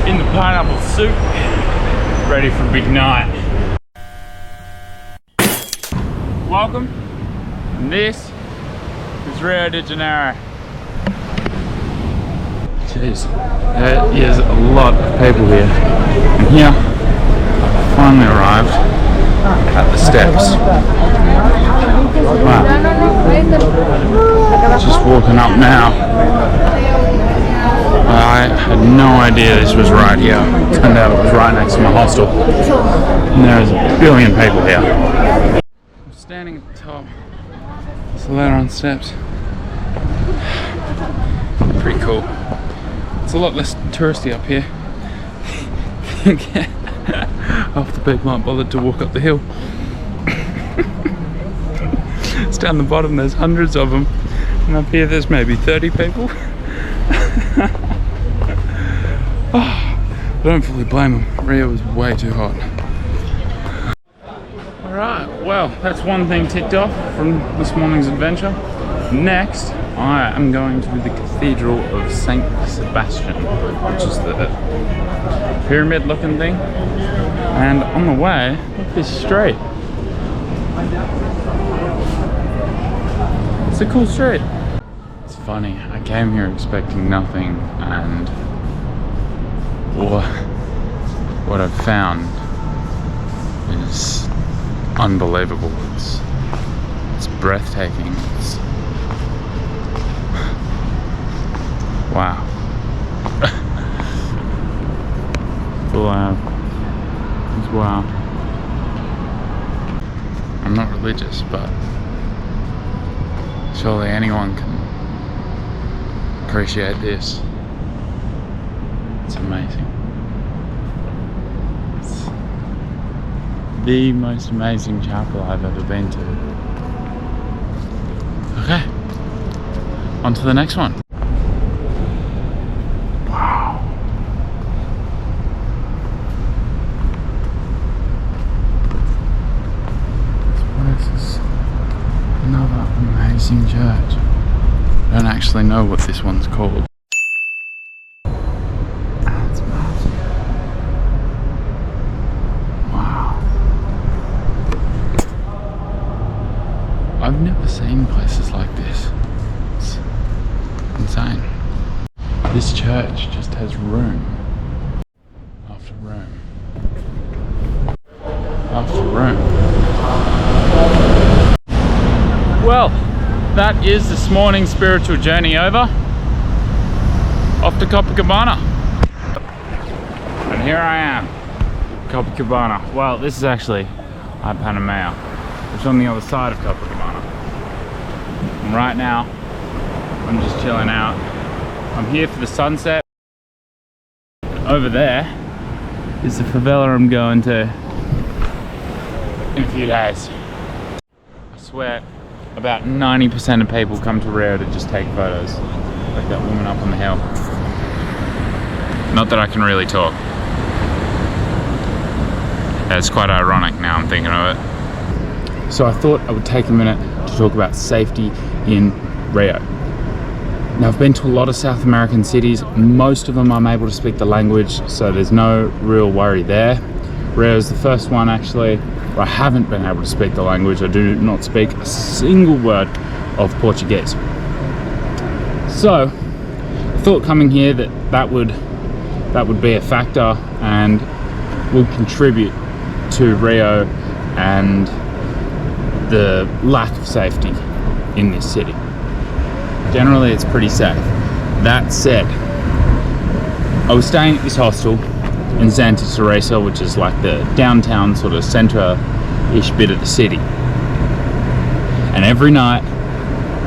in the pineapple suit, ready for a big night. Welcome, and this is Rio de Janeiro. Jeez, there is a lot of people here. And here, I finally arrived at the steps. Wow. Just walking up now. I had no idea this was right here. Turned out it was right next to my hostel. And there's a billion people here. I'm standing at the top. It's a ladder on steps. Pretty cool. It's a lot less touristy up here. Half the people aren't bothered to walk up the hill. It's down the bottom, there's hundreds of them. And up here there's maybe 30 people. I don't fully blame them. Rio was way too hot. Alright, well, that's one thing ticked off from this morning's adventure. Next, I am going to the Cathedral of Saint Sebastian, which is the pyramid looking thing. And on the way, look this street. It's a cool street. It's funny, I came here expecting nothing, and what I've found is unbelievable. It's breathtaking. It's wow. Full out. It's wow. I'm not religious, but surely anyone can appreciate this. It's amazing. It's the most amazing chapel I've ever been to. Okay, on to the next one. Wow. This is another amazing church. I don't actually know what this one's called. That's massive. Wow. I've never seen places like this. It's insane. This church just has room after room after room. Well, that is this morning's spiritual journey over. Off to Copacabana. And here I am, Copacabana. Well, this is actually Ipanema, which is on the other side of Copacabana. And right now, I'm just chilling out. I'm here for the sunset. Over there is the favela I'm going to in a few days. I swear, about 90% of people come to Rio to just take photos. Like that woman up on the hill. Not that I can really talk. It's quite ironic now I'm thinking of it. So I thought I would take a minute to talk about safety in Rio. Now I've been to a lot of South American cities. Most of them I'm able to speak the language, so there's no real worry there. Rio is the first one actually where I haven't been able to speak the language. I do not speak a single word of Portuguese. So I thought coming here that would be a factor and would contribute to Rio and the lack of safety in this city. Generally it's pretty safe. That said, I was staying at this hostel in Santa Teresa, which is like the downtown sort of center-ish bit of the city. And every night,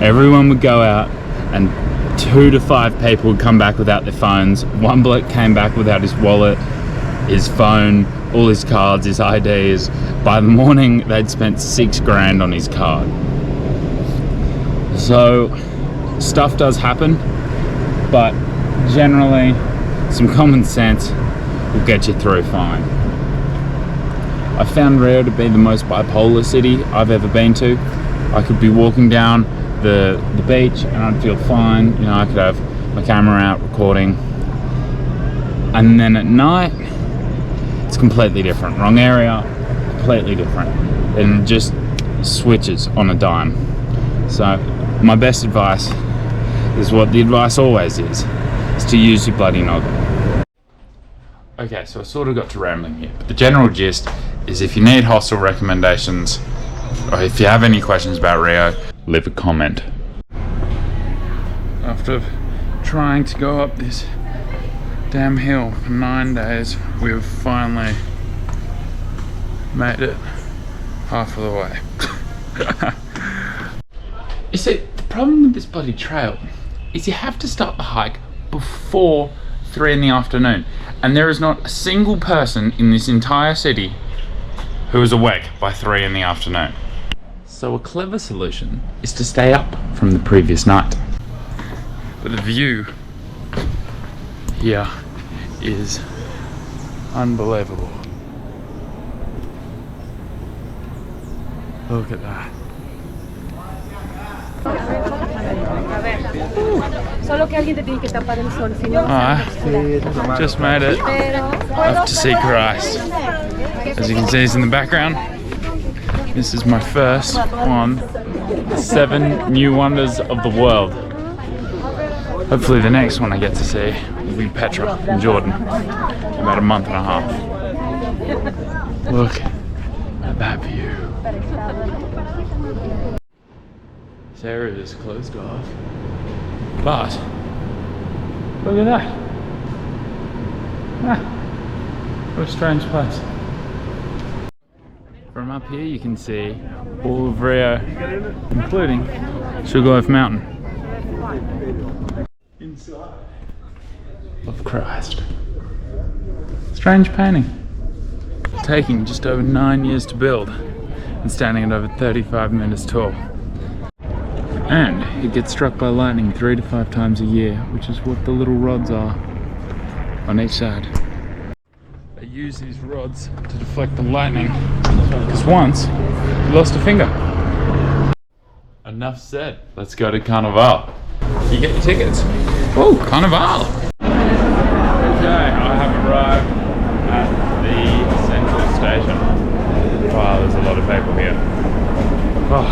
everyone would go out and 2 to 5 people would come back without their phones. One bloke came back without his wallet, his phone, all his cards, his IDs. By the morning, they'd spent 6 grand on his card. So, stuff does happen, but generally, some common sense will get you through fine. I found Rio to be the most bipolar city I've ever been to. I could be walking down the beach and I'd feel fine. You know, I could have my camera out recording. And then at night, it's completely different. Wrong area, completely different. And it just switches on a dime. So my best advice is what the advice always is to use your bloody noggin. Okay, so I sort of got to rambling here, but the general gist is if you need hostel recommendations, or if you have any questions about Rio, leave a comment. After trying to go up this damn hill for 9 days, we've finally made it half of the way. You see, the problem with this bloody trail is you have to start the hike before 3 in the afternoon, and there is not a single person in this entire city who is awake by 3 in the afternoon. So a clever solution is to stay up from the previous night. But the view here is unbelievable. Look at that. Just made it up to see Christ. As you can see, he's in the background. This is my first one. 7 new wonders of the world. Hopefully the next one I get to see will be Petra in Jordan. About a month and a half. Look at that view. This area is closed off. But look at that. Ah, what a strange place. From up here you can see all of Rio, including Sugarloaf Mountain. Inside of Christ. Strange painting. Taking just over 9 years to build and standing at over 35 meters tall. And it gets struck by lightning 3 to 5 times a year, which is what the little rods are on each side. They use these rods to deflect the lightning, because once we lost a finger. Enough said. Let's go to Carnaval. You get your tickets. Oh, Carnival! Okay, I have arrived at the central station. Wow, there's a lot of people here. Oh,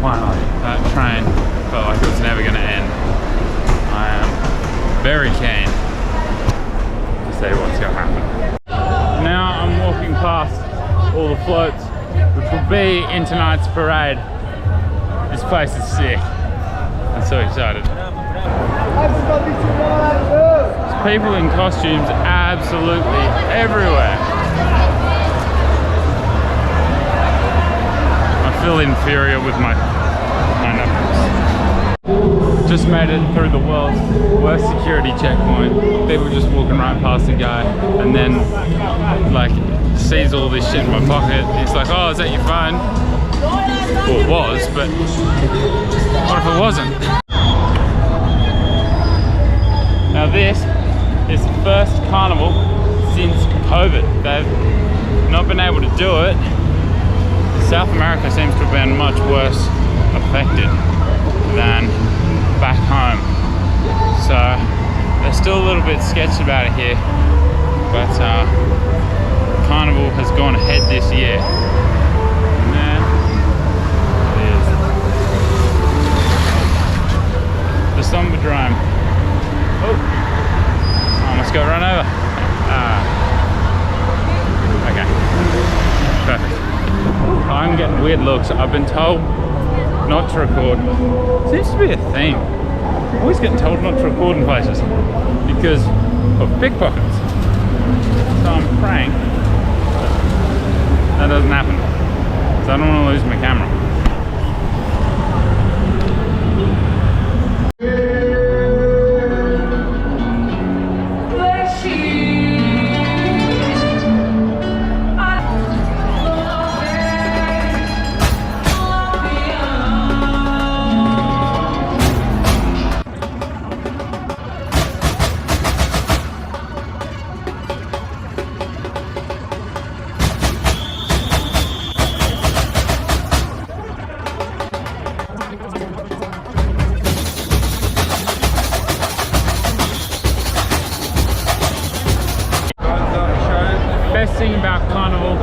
finally, that train felt like it was never going to end. I am very keen to see what's going to happen. Now I'm walking past all the floats, which will be in tonight's parade. This place is sick. I'm so excited. There's people in costumes absolutely everywhere. I feel inferior with my pineapples. Just made it through the world's worst security checkpoint. People just walking right past the guy and then like sees all this shit in my pocket. He's like, oh, is that your phone? Well, it was, but what if it wasn't? Now this is the first carnival since COVID. They've not been able to do it. South America seems to have been much worse affected than back home. So they're still a little bit sketched about it here. But Carnival has gone ahead this year. And there it is. The Somberdrome. Oh, almost got run over. Okay, perfect. I'm getting weird looks. I've been told not to record. Seems to be a theme. I'm always getting told not to record in places because of pickpockets. So I'm praying that doesn't happen. So I don't want to lose my camera. thing about Carnival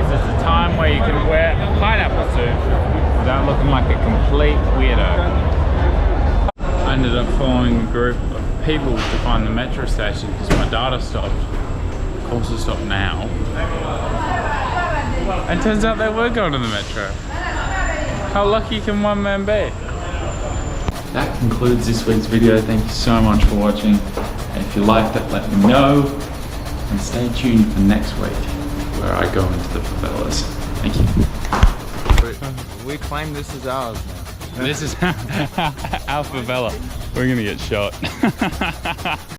is it's a time where you can wear a pineapple suit without looking like a complete weirdo. I ended up following a group of people to find the metro station because my data stopped. Of course it stopped now. And turns out they were going to the metro. How lucky can one man be? That concludes this week's video. Thank you so much for watching. And if you liked it, let me know. And stay tuned for next week where I go into the favelas. Thank you. We claim this is ours now. This is our favela. We're gonna get shot.